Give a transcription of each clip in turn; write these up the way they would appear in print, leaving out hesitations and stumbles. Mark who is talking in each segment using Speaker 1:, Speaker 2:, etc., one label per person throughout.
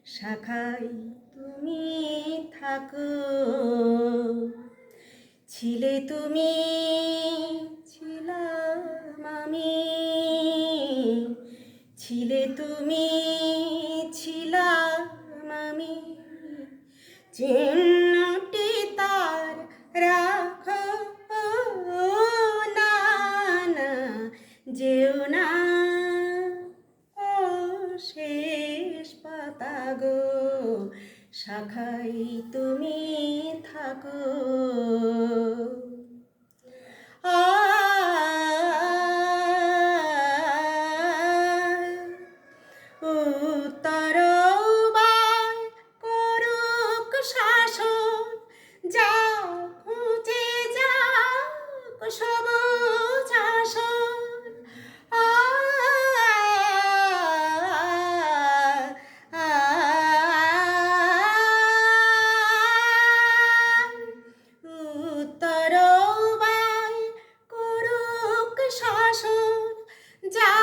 Speaker 1: শাখায় তুমি থাকো। ছিলে তুমি, ছিলাম আমি, ছিলে তুমি, ছিলাম আমি, চিহ্নটি তার রাখো না, না যেও না ও শেষ পাতা গো, শাখায় তুমি থাকো। উত্তরবার করুক শাসন, যা খুঁজে যাক সবুজ আসন। উত্তরবার করুক শাসন, যা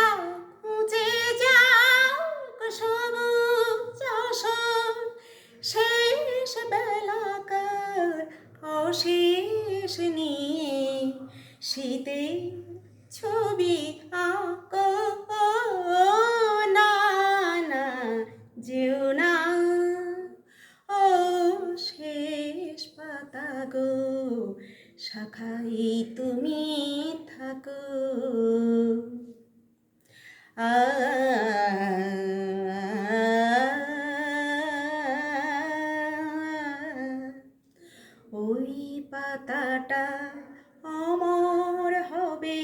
Speaker 1: খুঁজে যাক সবুজ আসন। শেষ বেলাকার অশেষ নিয়ে শীতের ছবি আঁকো না, না যেও না ও শেষ পাতা গো, শাখায় তুমি থাকো। ওই পাতাটা অমর হবে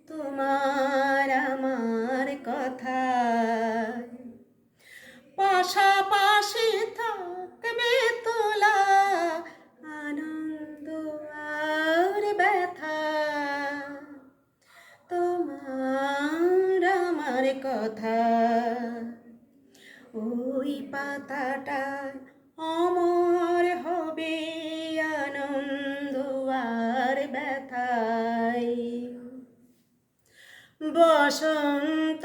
Speaker 1: তোমার আমার কথায়, পাশাপাশি থাকবে তোলা আনন্দ আর ব্যথা। তোমার আমার কথা ওই পাতাটায় অমর হবে আনন্দ আর ব্যথায়। বসন্ত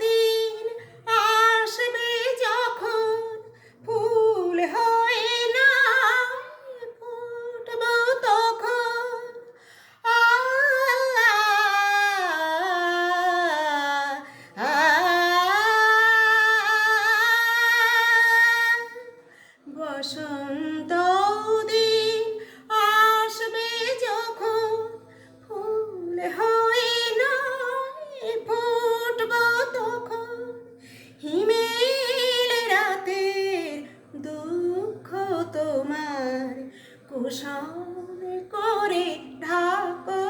Speaker 1: দিন আসবে যখন ফুল হয়ে না ফুটব তখন, বসন্ত দিন আসবে যখন ফুল হয়ে নয় ফুটব তখন। হিমেল রাতের দুঃখ তোমার কুশল করে ঢাকো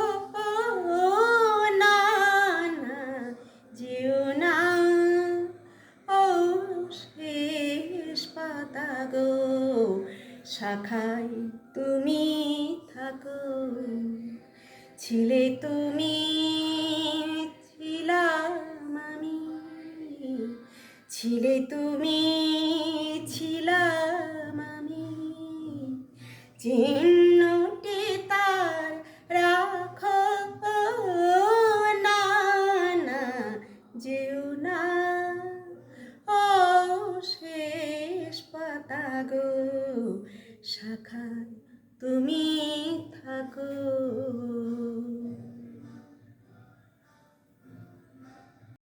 Speaker 1: না, না যেও না ও শেষ পাতা গো, শাখায় তুমি থাকো। ছিলে তুমি, ছিলাম আমি, ছিলে তুমি, ছিলাম আমি, চিহ্নটি তার রাখো না, না যেও না ও শেষ পাতা গো, শাখায় তুমি থাকো।